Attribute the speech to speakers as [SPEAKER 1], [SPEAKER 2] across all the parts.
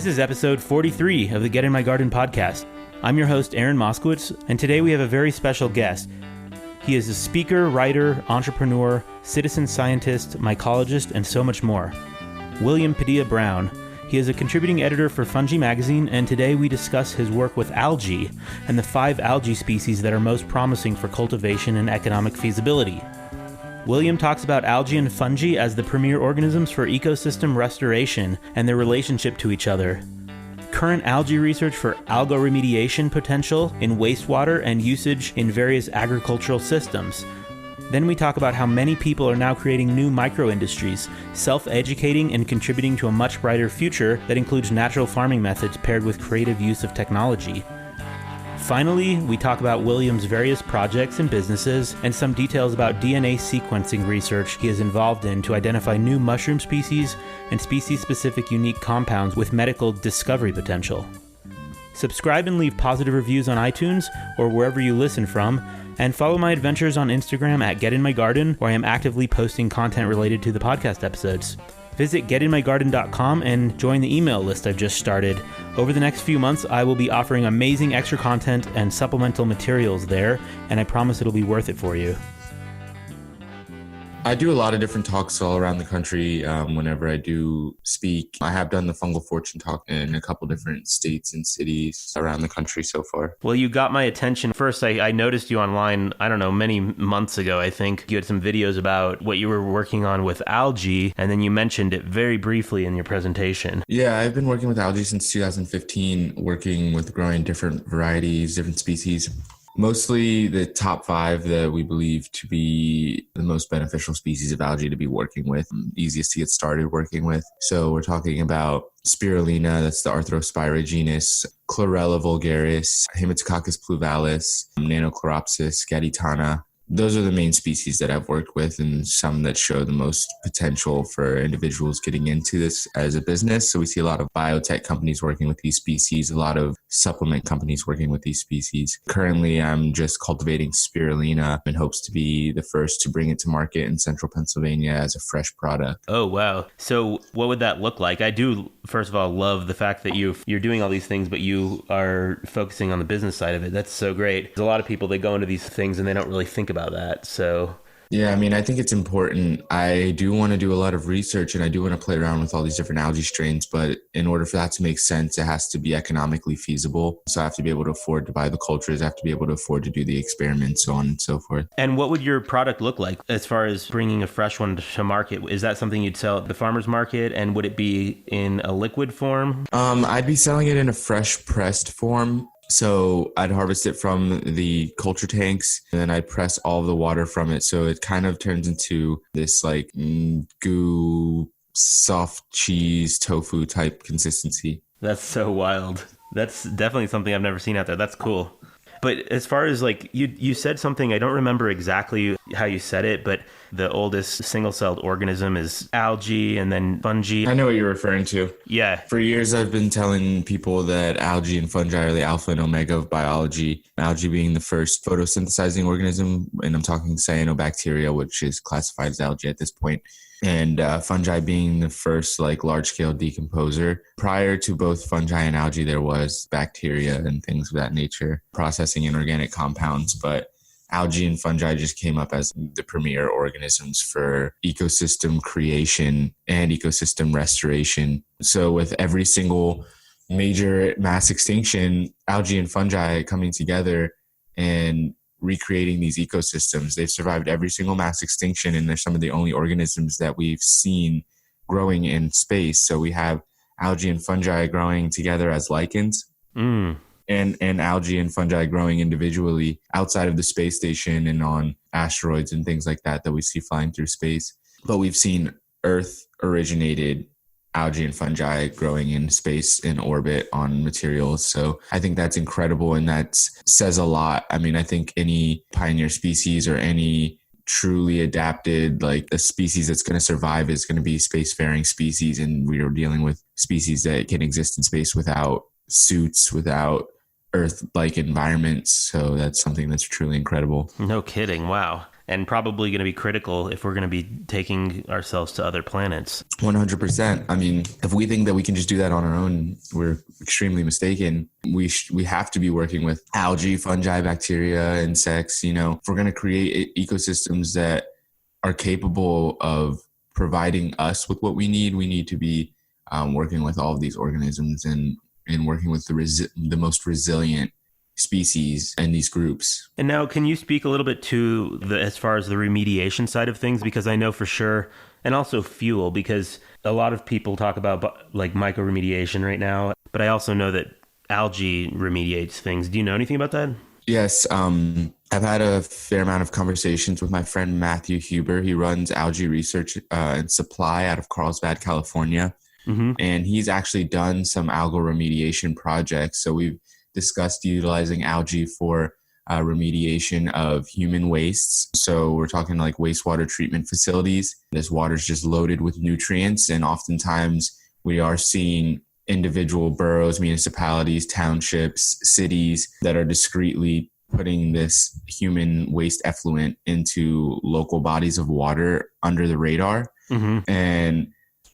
[SPEAKER 1] This is episode 43 of the Get in My Garden podcast. I'm your host, Aaron Moskowitz, and today we have a very special guest. He is a speaker, writer, entrepreneur, citizen scientist, mycologist, and so much more. William Padilla-Brown. He is a contributing editor for Fungi Magazine, and today we discuss his work with algae and the 5 algae species that are most promising for cultivation and economic feasibility. William talks about algae and fungi as the premier organisms for ecosystem restoration and their relationship to each other. Current algae research for algoremediation potential in wastewater and usage in various agricultural systems. Then we talk about how many people are now creating new micro-industries, self-educating and contributing to a much brighter future that includes natural farming methods paired with creative use of technology. Finally, we talk about William's various projects and businesses and some details about DNA sequencing research he is involved in to identify new mushroom species and species-specific unique compounds with medical discovery potential. Subscribe and leave positive reviews on iTunes or wherever you listen from, and follow my adventures on Instagram at Get In My Garden, where I am actively posting content related to the podcast episodes. Visit getinmygarden.com and join the email list I've just started. Over the next few months, I will be offering amazing extra content and supplemental materials there, and I promise it'll be worth it for you.
[SPEAKER 2] I do a lot of different talks all around the country whenever I do speak. I have done the Fungal Fortune talk in a couple different states and cities around the country so far.
[SPEAKER 1] Well, you got my attention. First, I noticed you online, many months ago, I think. You had some videos about what you were working on with algae, and then you mentioned it very briefly in your presentation.
[SPEAKER 2] Yeah, I've been working with algae since 2015, working with growing different varieties, different species. Mostly the top 5 that we believe to be the most beneficial species of algae to be working with, easiest to get started working with. So we're talking about spirulina, that's the Arthrospira genus, Chlorella vulgaris, Haematococcus pluvalis, Nanochloropsis gaditana. Those are the main species that I've worked with, and some that show the most potential for individuals getting into this as a business. So we see a lot of biotech companies working with these species, a lot of supplement companies working with these species. Currently, I'm just cultivating spirulina in hopes to be the first to bring it to market in central Pennsylvania as a fresh product.
[SPEAKER 1] Oh, wow. So what would that look like? I do, first of all, love the fact that you're doing all these things, but you are focusing on the business side of it. That's so great. There's a lot of people that go into these things and they don't really think about that. So
[SPEAKER 2] yeah, I think it's important. I do want to do a lot of research and I do want to play around with all these different algae strains, but in order for that to make sense, it has to be economically feasible. So I have to be able to afford to buy the cultures. I have to be able to afford to do the experiments, so on and so forth.
[SPEAKER 1] And what would your product look like as far as bringing a fresh one to market? Is that something you'd sell at the farmer's market, and would it be in a liquid form?
[SPEAKER 2] I'd be selling it in a fresh pressed form. So I'd harvest it from the culture tanks and then I'd press all of the water from it. So it kind of turns into this like goo, soft cheese, tofu type consistency.
[SPEAKER 1] That's so wild. That's definitely something I've never seen out there. That's cool. But as far as like, you said something, I don't remember exactly how you said it, but the oldest single-celled organism is algae and then fungi.
[SPEAKER 2] I know what you're referring to.
[SPEAKER 1] Yeah.
[SPEAKER 2] For years, I've been telling people that algae and fungi are the alpha and omega of biology. Algae being the first photosynthesizing organism, and I'm talking cyanobacteria, which is classified as algae at this point. And fungi being the first like large-scale decomposer. Prior to both fungi and algae, there was bacteria and things of that nature processing inorganic compounds. But algae and fungi just came up as the premier organisms for ecosystem creation and ecosystem restoration. So with every single major mass extinction, algae and fungi coming together and recreating these ecosystems. They've survived every single mass extinction, and they're some of the only organisms that we've seen growing in space. So we have algae and fungi growing together as lichens, and algae and fungi growing individually outside of the space station and on asteroids and things like that we see flying through space. But we've seen Earth-originated algae and fungi growing in space in orbit on materials. So I think that's incredible, and that says a lot. I think any pioneer species or any truly adapted, like a species that's going to survive is going to be spacefaring species, and we are dealing with species that can exist in space without suits, without Earth-like environments. So that's something that's truly incredible.
[SPEAKER 1] No kidding. Wow. and probably going to be critical if we're going to be taking ourselves to other planets.
[SPEAKER 2] 100%. I mean, if we think that we can just do that on our own, we're extremely mistaken. We have to be working with algae, fungi, bacteria, insects. You know, if we're going to create ecosystems that are capable of providing us with what we need to be working with all of these organisms and working with the most resilient species in these groups.
[SPEAKER 1] And now, can you speak a little bit to as far as the remediation side of things? Because I know for sure, and also fuel, because a lot of people talk about like mycoremediation right now, but I also know that algae remediates things. Do you know anything about that?
[SPEAKER 2] Yes. I've had a fair amount of conversations with my friend Matthew Huber. He runs algae research and supply out of Carlsbad, California. Mm-hmm. And he's actually done some algal remediation projects. So we've discussed utilizing algae for remediation of human wastes. So we're talking like wastewater treatment facilities. This water is just loaded with nutrients. And oftentimes we are seeing individual boroughs, municipalities, townships, cities that are discreetly putting this human waste effluent into local bodies of water under the radar. Mm-hmm. And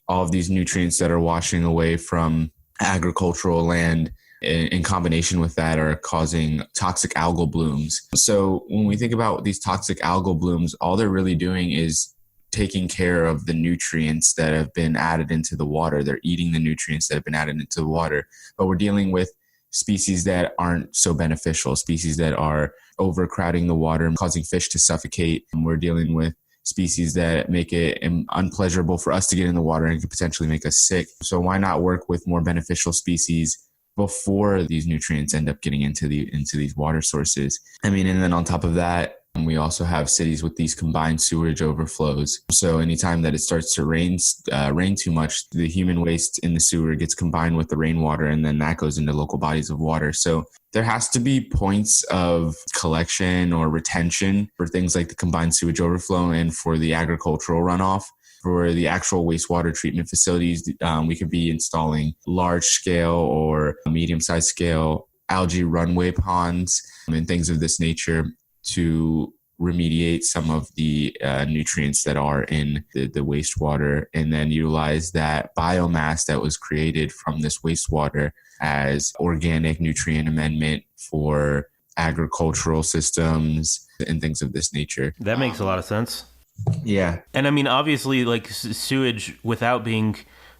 [SPEAKER 2] all of these nutrients that are washing away from agricultural land in combination with that are causing toxic algal blooms. So when we think about these toxic algal blooms, all they're really doing is taking care of the nutrients that have been added into the water. They're eating the nutrients that have been added into the water. But we're dealing with species that aren't so beneficial, species that are overcrowding the water and causing fish to suffocate. And we're dealing with species that make it unpleasurable for us to get in the water and could potentially make us sick. So why not work with more beneficial species before these nutrients end up getting into these water sources? I mean, and then on top of that, we also have cities with these combined sewage overflows. So anytime that it starts to rain too much, the human waste in the sewer gets combined with the rainwater, and then that goes into local bodies of water. So there has to be points of collection or retention for things like the combined sewage overflow and for the agricultural runoff. For the actual wastewater treatment facilities, we could be installing large scale or medium-sized scale algae runway ponds and things of this nature to remediate some of the nutrients that are in the wastewater, and then utilize that biomass that was created from this wastewater as organic nutrient amendment for agricultural systems and things of this nature.
[SPEAKER 1] That makes a lot of sense.
[SPEAKER 2] Yeah.
[SPEAKER 1] And I mean, obviously, like sewage without being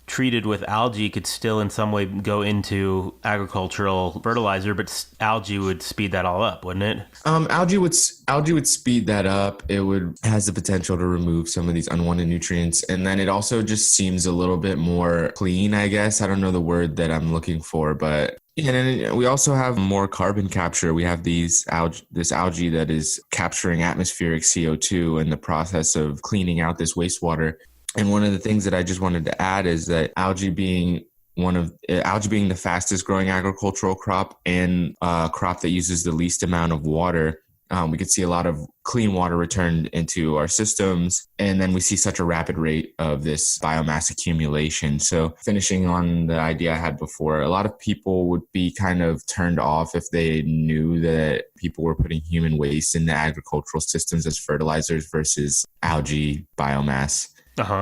[SPEAKER 1] treated with algae could still in some way go into agricultural fertilizer, but algae would speed that all up, wouldn't it?
[SPEAKER 2] Algae would speed that up. It has the potential to remove some of these unwanted nutrients. And then it also just seems a little bit more clean, I guess. I don't know the word that I'm looking for, but yeah, and we also have more carbon capture. We have this algae that is capturing atmospheric CO2 in the process of cleaning out this wastewater. And one of the things that I just wanted to add is that algae being the fastest growing agricultural crop and crop that uses the least amount of water, we could see a lot of clean water returned into our systems. And then we see such a rapid rate of this biomass accumulation. So finishing on the idea I had before, a lot of people would be kind of turned off if they knew that people were putting human waste in the agricultural systems as fertilizers versus algae biomass.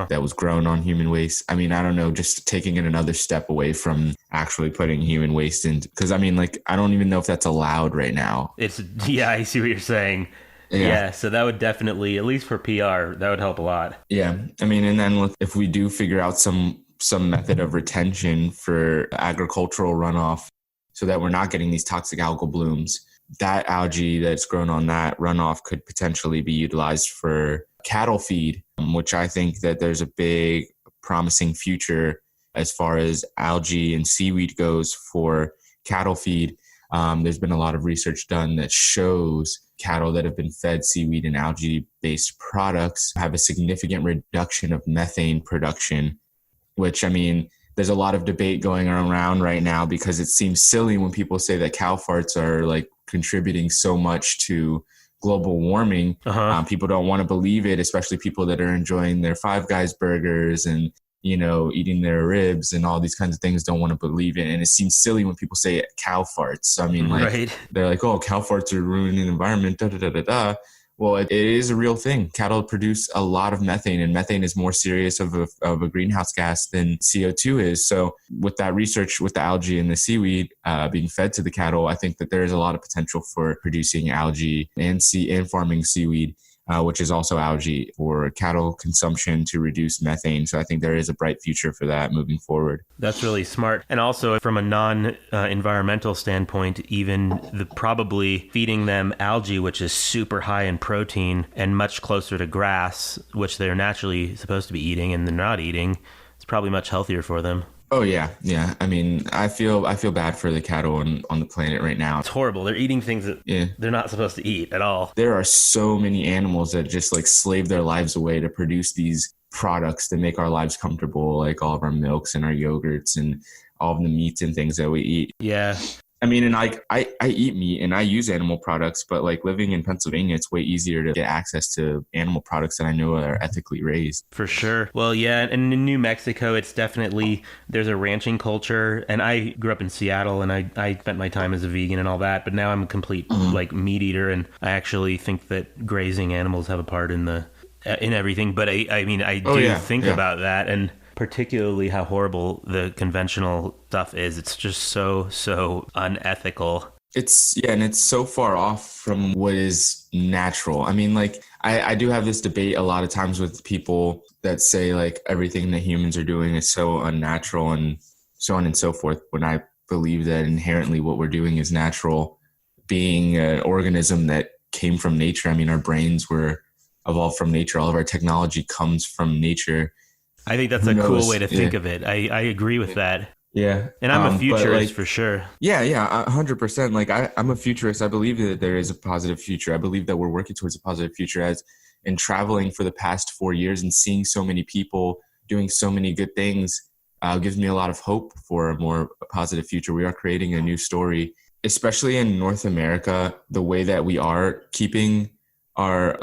[SPEAKER 2] That was grown on human waste. I mean, I don't know, just taking it another step away from actually putting human waste in. Because I mean, like, I don't even know if that's allowed right now.
[SPEAKER 1] Yeah, I see what you're saying. Yeah, so that would definitely, at least for PR, that would help a lot.
[SPEAKER 2] Yeah, I mean, and then if we do figure out some method of retention for agricultural runoff so that we're not getting these toxic algal blooms, that algae that's grown on that runoff could potentially be utilized for cattle feed, which I think that there's a big promising future as far as algae and seaweed goes for cattle feed. There's been a lot of research done that shows cattle that have been fed seaweed and algae-based products have a significant reduction of methane production, which, I mean, there's a lot of debate going around right now because it seems silly when people say that cow farts are like contributing so much to global warming. People don't want to believe it, especially people that are enjoying their Five Guys burgers and, you know, eating their ribs and all these kinds of things, don't want to believe it. And it seems silly when people say cow farts. I mean, like, They're like, oh, cow farts are ruining the environment, da da da da da. Well, it is a real thing. Cattle produce a lot of methane, and methane is more serious of a greenhouse gas than CO2 is. So with that research, with the algae and the seaweed being fed to the cattle, I think that there is a lot of potential for producing algae and farming seaweed, which is also algae, for cattle consumption to reduce methane. So I think there is a bright future for that moving forward.
[SPEAKER 1] That's really smart. And also from a non-environmental standpoint, even probably feeding them algae, which is super high in protein and much closer to grass, which they're naturally supposed to be eating and they're not eating, it's probably much healthier for them.
[SPEAKER 2] Oh yeah. Yeah. I mean, I feel bad for the cattle on the planet right now.
[SPEAKER 1] It's horrible. They're eating things that they're not supposed to eat at all.
[SPEAKER 2] There are so many animals that just like slave their lives away to produce these products that make our lives comfortable, like all of our milks and our yogurts and all of the meats and things that we eat.
[SPEAKER 1] Yeah.
[SPEAKER 2] I mean, and I eat meat and I use animal products, but like living in Pennsylvania, it's way easier to get access to animal products that I know are ethically raised.
[SPEAKER 1] For sure. Well, yeah, and in New Mexico, it's definitely, there's a ranching culture. And I grew up in Seattle and I spent my time as a vegan and all that, but now I'm a complete like meat eater. And I actually think that grazing animals have a part in everything. But I mean, I do think about that, and particularly how horrible the conventional stuff is. It's just so unethical.
[SPEAKER 2] And it's so far off from what is natural. I mean, like, I do have this debate a lot of times with people that say like everything that humans are doing is so unnatural and so on and so forth, when I believe that inherently what we're doing is natural, being an organism that came from nature. I mean, our brains were evolved from nature. All of our technology comes from nature.
[SPEAKER 1] I think that's a cool way to think of it. I agree with that.
[SPEAKER 2] Yeah.
[SPEAKER 1] And I'm a futurist for sure.
[SPEAKER 2] Yeah, 100%. Like I'm a futurist. I believe that there is a positive future. I believe that we're working towards a positive future, as in traveling for the past 4 years and seeing so many people doing so many good things gives me a lot of hope for a more positive future. We are creating a new story, especially in North America. The way that we are keeping our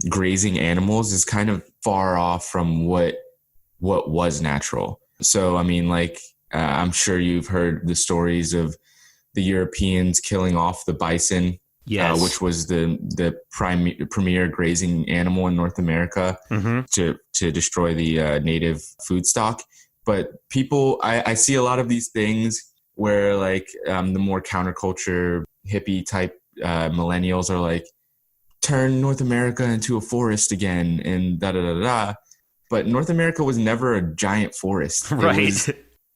[SPEAKER 2] grazing animals is kind of far off from what was natural. So, I mean, like, I'm sure you've heard the stories of the Europeans killing off the bison, which was the premier grazing animal in North America, to destroy the native food stock. But people, I see a lot of these things where like the more counterculture hippie type millennials are like, turn North America into a forest again and da-da-da-da. But North America was never a giant forest.
[SPEAKER 1] Right.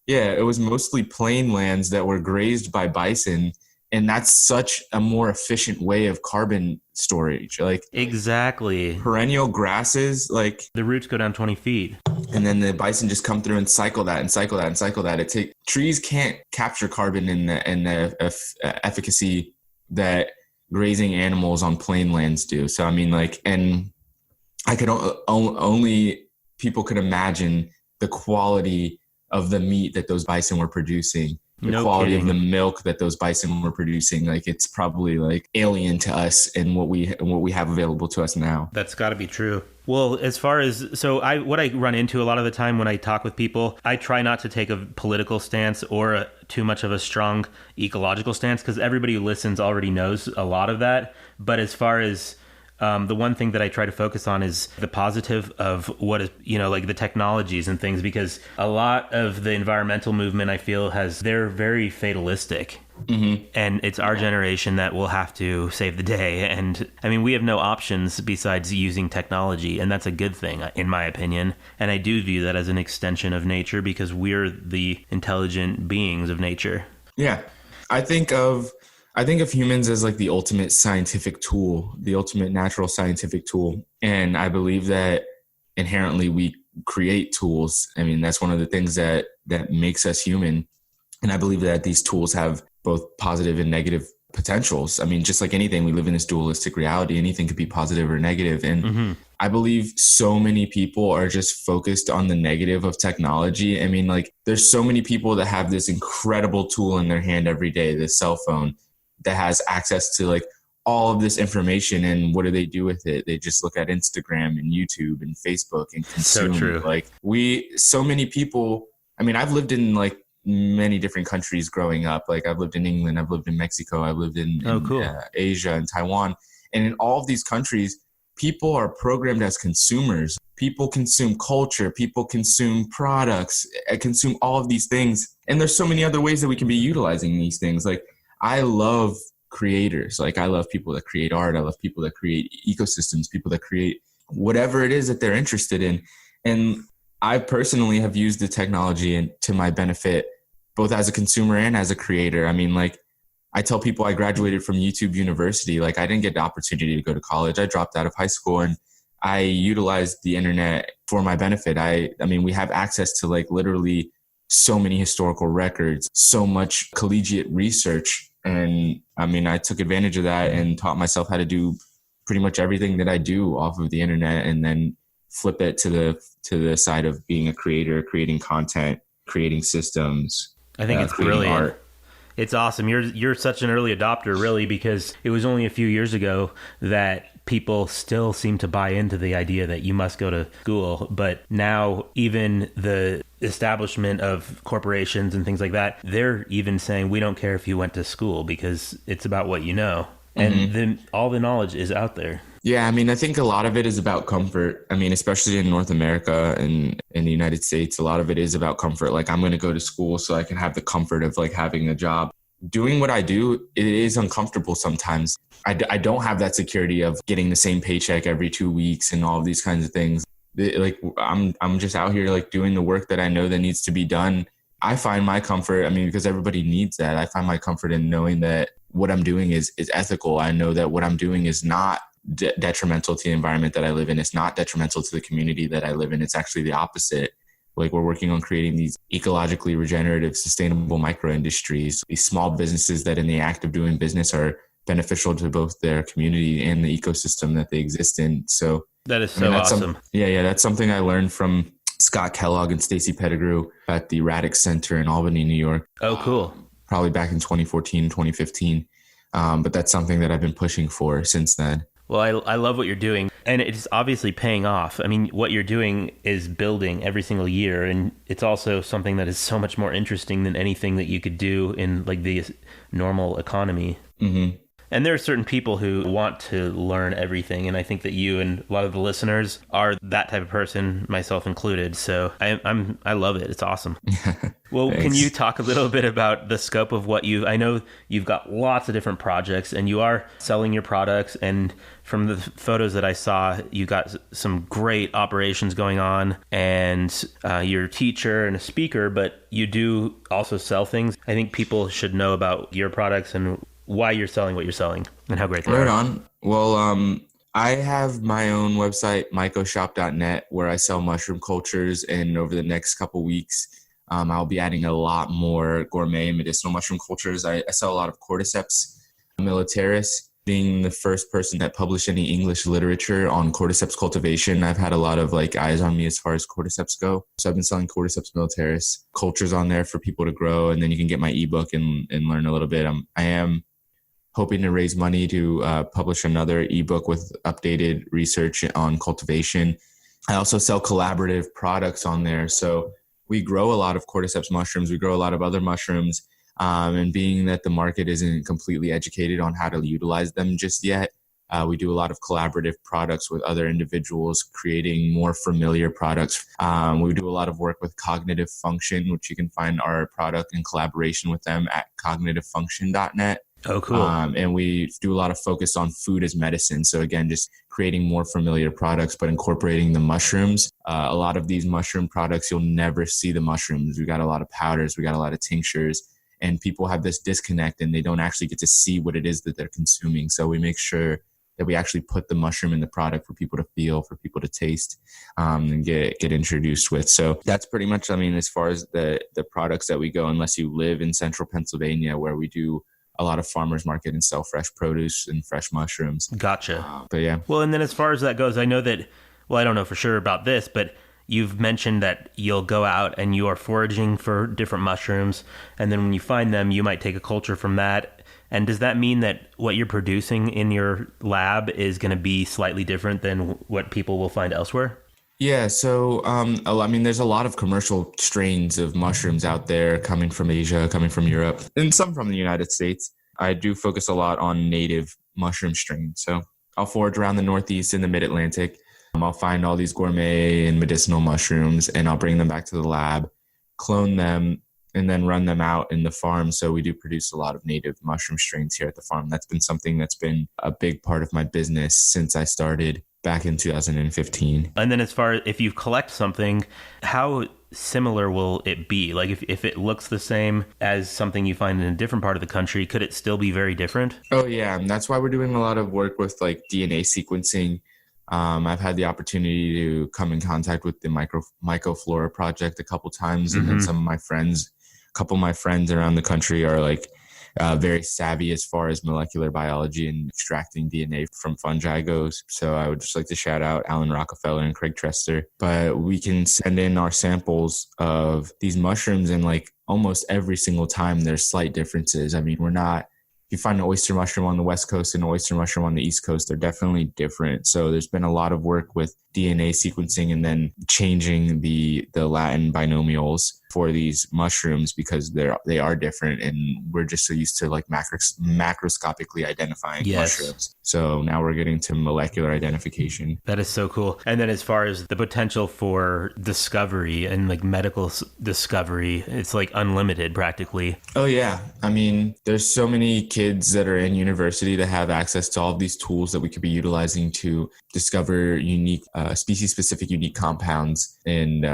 [SPEAKER 2] It was mostly plain lands that were grazed by bison. And that's such a more efficient way of carbon storage. Like,
[SPEAKER 1] exactly.
[SPEAKER 2] Perennial grasses, like,
[SPEAKER 1] the roots go down 20 feet.
[SPEAKER 2] And then the bison just come through and cycle that and cycle that and cycle that. Trees can't capture carbon in the efficacy that grazing animals on plain lands do. So, I mean, like, and I could only people could imagine the quality of the meat that those bison were producing, the quality of the milk that those bison were producing. Like, it's probably like alien to us and what we have available to us now.
[SPEAKER 1] That's got to be true. Well, as far as, what I run into a lot of the time when I talk with people, I try not to take a political stance or too much of a strong ecological stance, because everybody who listens already knows a lot of that. But as far as the one thing that I try to focus on is the positive of what is, like the technologies and things, because a lot of the environmental movement, I feel, they're very fatalistic. Mm-hmm. And it's our generation that will have to save the day. And I mean, we have no options besides using technology. And that's a good thing, in my opinion. And I do view that as an extension of nature, because we're the intelligent beings of nature.
[SPEAKER 2] Yeah. I think of humans as like the ultimate scientific tool, the ultimate natural scientific tool. And I believe that inherently we create tools. I mean, that's one of the things that makes us human. And I believe that these tools have both positive and negative potentials. I mean, just like anything, we live in this dualistic reality. Anything could be positive or negative. And I believe so many people are just focused on the negative of technology. I mean, like, there's so many people that have this incredible tool in their hand every day, this cell phone, that has access to like all of this information. And what do they do with it? They just look at Instagram and YouTube and Facebook and consume. So true. Like, so many people, I mean, I've lived in like many different countries growing up. Like, I've lived in England, I've lived in Mexico, I've lived in Asia and Taiwan. And in all of these countries, people are programmed as consumers. People consume culture, people consume products, consume all of these things. And there's so many other ways that we can be utilizing these things. Like, I love creators. Like, I love people that create art. I love people that create ecosystems, people that create whatever it is that they're interested in. And I personally have used the technology to my benefit, both as a consumer and as a creator. I mean, like, I tell people I graduated from YouTube University. Like, I didn't get the opportunity to go to college. I dropped out of high school, and I utilized the internet for my benefit. I mean, we have access to like literally so many historical records, so much collegiate research. And I mean, I took advantage of that and taught myself how to do pretty much everything that I do off of the internet, and then flip it to the side of being a creator, creating content, creating systems.
[SPEAKER 1] I think it's brilliant. Art. It's awesome. You're such an early adopter, really, because it was only a few years ago that people still seem to buy into the idea that you must go to school. But now even the establishment of corporations and things like that, they're even saying, we don't care if you went to school because it's about what you know. And then all the knowledge is out there.
[SPEAKER 2] Yeah, I mean, I think a lot of it is about comfort. I mean, especially in North America and in the United States, a lot of it is about comfort. Like, I'm going to go to school so I can have the comfort of like having a job. Doing what I do, it is uncomfortable sometimes. I don't have that security of getting the same paycheck every 2 weeks and all of these kinds of things. Like, I'm just out here like doing the work that I know that needs to be done. I find my comfort, I mean, because everybody needs that. I find my comfort in knowing that what I'm doing is ethical. I know that what I'm doing is not detrimental to the environment that I live in. It's not detrimental to the community that I live in. It's actually the opposite. Like, we're working on creating these ecologically regenerative, sustainable micro industries, these small businesses that in the act of doing business are beneficial to both their community and the ecosystem that they exist in. So
[SPEAKER 1] that is so awesome.
[SPEAKER 2] That's something I learned from Scott Kellogg and Stacy Pettigrew at the Radix Center in Albany, New York.
[SPEAKER 1] Oh, cool.
[SPEAKER 2] Probably back in 2014, 2015. But that's something that I've been pushing for since then.
[SPEAKER 1] Well, I love what you're doing, and it's obviously paying off. I mean, what you're doing is building every single year, and it's also something that is so much more interesting than anything that you could do in like the normal economy. Mm-hmm. And there are certain people who want to learn everything, and I think that you and a lot of the listeners are that type of person, myself included. So I love it. It's awesome. Well, can you talk a little bit about the scope of what I know you've got lots of different projects, and you are selling your products, and from the photos that I saw, you got some great operations going on, and you're a teacher and a speaker, but you do also sell things. I think people should know about your products and why you're selling what you're selling and how great they are.
[SPEAKER 2] Right on. Well, I have my own website, mycoshop.net, where I sell mushroom cultures. And over the next couple weeks, I'll be adding a lot more gourmet and medicinal mushroom cultures. I sell a lot of Cordyceps militaris. Being the first person that published any English literature on Cordyceps cultivation, I've had a lot of like eyes on me as far as Cordyceps go. So I've been selling Cordyceps militaris cultures on there for people to grow. And then you can get my ebook and learn a little bit. I am hoping to raise money to publish another ebook with updated research on cultivation. I also sell collaborative products on there. So we grow a lot of Cordyceps mushrooms. We grow a lot of other mushrooms. And being that the market isn't completely educated on how to utilize them just yet, we do a lot of collaborative products with other individuals, creating more familiar products. We do a lot of work with Cognitive Function, which you can find our product in collaboration with them at cognitivefunction.net.
[SPEAKER 1] Oh, cool.
[SPEAKER 2] And we do a lot of focus on food as medicine. So again, just creating more familiar products, but incorporating the mushrooms. A lot of these mushroom products, you'll never see the mushrooms. We got a lot of powders. We got a lot of tinctures. And people have this disconnect and they don't actually get to see what it is that they're consuming. So we make sure that we actually put the mushroom in the product for people to feel, for people to taste, and get introduced with. So that's pretty much, I mean, as far as the products that we go, unless you live in central Pennsylvania, where we do a lot of farmers market and sell fresh produce and fresh mushrooms.
[SPEAKER 1] Gotcha.
[SPEAKER 2] But yeah.
[SPEAKER 1] Well, and then as far as that goes, I know that, well, I don't know for sure about this, but you've mentioned that you'll go out and you are foraging for different mushrooms. And then when you find them, you might take a culture from that. And does that mean that what you're producing in your lab is going to be slightly different than what people will find elsewhere?
[SPEAKER 2] Yeah. So, I mean, there's a lot of commercial strains of mushrooms out there coming from Asia, coming from Europe, and some from the United States. I do focus a lot on native mushroom strains. So I'll forage around the Northeast and the Mid-Atlantic. I'll find all these gourmet and medicinal mushrooms, and I'll bring them back to the lab, clone them, and then run them out in the farm. So we do produce a lot of native mushroom strains here at the farm. That's been something that's been a big part of my business since I started back in 2015.
[SPEAKER 1] And then as far as if you collect something, how similar will it be? Like if it looks the same as something you find in a different part of the country, could it still be very different?
[SPEAKER 2] Oh, yeah. And that's why we're doing a lot of work with like DNA sequencing. I've had the opportunity to come in contact with the mycoflora project a couple times. And then a couple of my friends around the country are like very savvy as far as molecular biology and extracting DNA from fungi goes. So I would just like to shout out Alan Rockefeller and Craig Trester. But we can send in our samples of these mushrooms, and like almost every single time there's slight differences. I mean, you find an oyster mushroom on the West Coast and an oyster mushroom on the East Coast, they're definitely different. So there's been a lot of work with DNA sequencing and then changing the Latin binomials for these mushrooms because they are different, and we're just so used to like macroscopically identifying mushrooms. So now we're getting to molecular identification.
[SPEAKER 1] That is so cool. And then as far as the potential for discovery and like medical discovery, it's like unlimited practically.
[SPEAKER 2] Oh yeah. I mean, there's so many kids that are in university that have access to all of these tools that we could be utilizing to discover unique species-specific unique compounds and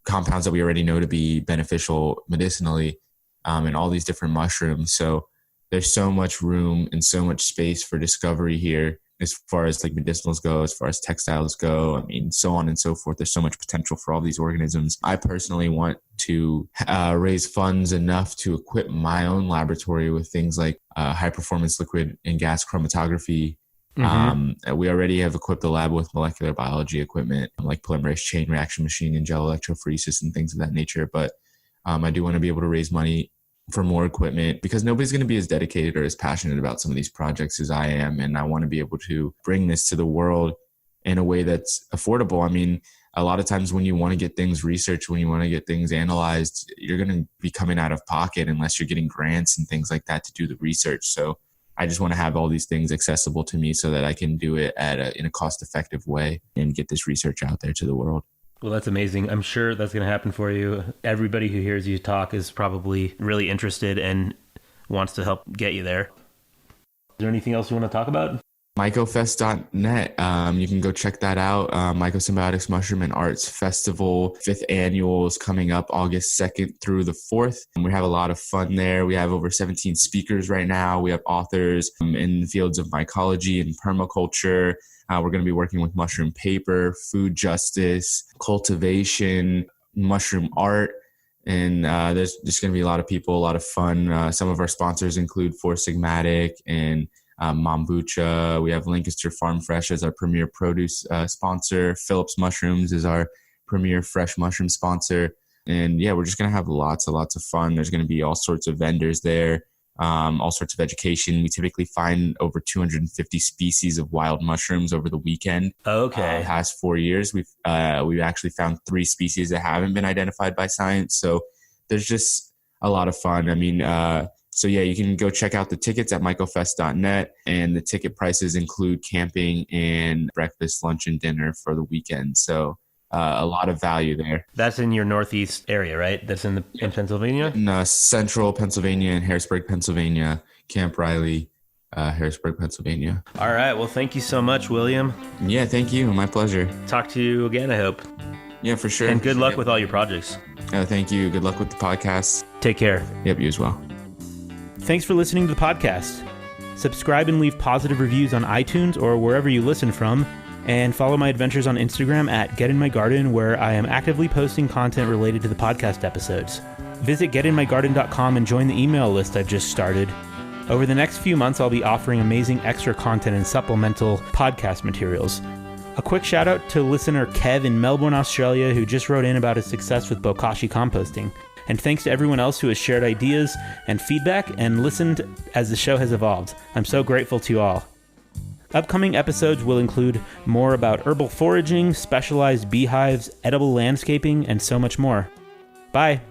[SPEAKER 2] compounds that we already know to be beneficial medicinally in all these different mushrooms. So there's so much room and so much space for discovery here as far as like medicinals go, as far as textiles go, I mean, so on and so forth. There's so much potential for all these organisms. I personally want to raise funds enough to equip my own laboratory with things like high performance liquid and gas chromatography. We already have equipped the lab with molecular biology equipment like polymerase chain reaction machine and gel electrophoresis and things of that nature. But I do want to be able to raise money for more equipment because nobody's going to be as dedicated or as passionate about some of these projects as I am. And I want to be able to bring this to the world in a way that's affordable. I mean, a lot of times when you want to get things researched, when you want to get things analyzed, you're going to be coming out of pocket unless you're getting grants and things like that to do the research. So I just want to have all these things accessible to me so that I can do it in a cost-effective way and get this research out there to the world.
[SPEAKER 1] Well, that's amazing. I'm sure that's going to happen for you. Everybody who hears you talk is probably really interested and wants to help get you there. Is there anything else you want to talk about?
[SPEAKER 2] mycofest.net. You can go check that out. Mycosymbiotics Mushroom and Arts Festival, 5th annual is coming up August 2nd through the 4th. We have a lot of fun there. We have over 17 speakers right now. We have authors in the fields of mycology and permaculture. We're going to be working with mushroom paper, food justice, cultivation, mushroom art. And there's just going to be a lot of people, a lot of fun. Some of our sponsors include Four Sigmatic and Mambucha. We have Lancaster Farm Fresh as our premier produce sponsor. Phillips Mushrooms is our premier fresh mushroom sponsor. And yeah, we're just going to have lots of fun. There's going to be all sorts of vendors there, all sorts of education. We typically find over 250 species of wild mushrooms over the weekend.
[SPEAKER 1] Okay.
[SPEAKER 2] Past 4 years, we've actually found 3 species that haven't been identified by science. So there's just a lot of fun. I mean, so yeah, you can go check out the tickets at mycofest.net, and the ticket prices include camping and breakfast, lunch, and dinner for the weekend. So a lot of value there.
[SPEAKER 1] That's in your Northeast area, right? That's in Pennsylvania?
[SPEAKER 2] In central Pennsylvania and Harrisburg, Pennsylvania, Camp Riley, Harrisburg, Pennsylvania.
[SPEAKER 1] All right. Well, thank you so much, William.
[SPEAKER 2] Yeah, thank you. My pleasure.
[SPEAKER 1] Talk to you again, I hope.
[SPEAKER 2] Yeah, for sure.
[SPEAKER 1] And good luck with all your projects.
[SPEAKER 2] Thank you. Good luck with the podcast.
[SPEAKER 1] Take care.
[SPEAKER 2] Yep, you as well.
[SPEAKER 1] Thanks for listening to the podcast. Subscribe and leave positive reviews on iTunes or wherever you listen from, and follow my adventures on Instagram at GetInMyGarden, where I am actively posting content related to the podcast episodes. Visit getinmygarden.com and join the email list I've just started. Over the next few months, I'll be offering amazing extra content and supplemental podcast materials. A quick shout out to listener Kev in Melbourne, Australia, who just wrote in about his success with bokashi composting. And thanks to everyone else who has shared ideas and feedback and listened as the show has evolved. I'm so grateful to you all. Upcoming episodes will include more about herbal foraging, specialized beehives, edible landscaping, and so much more. Bye.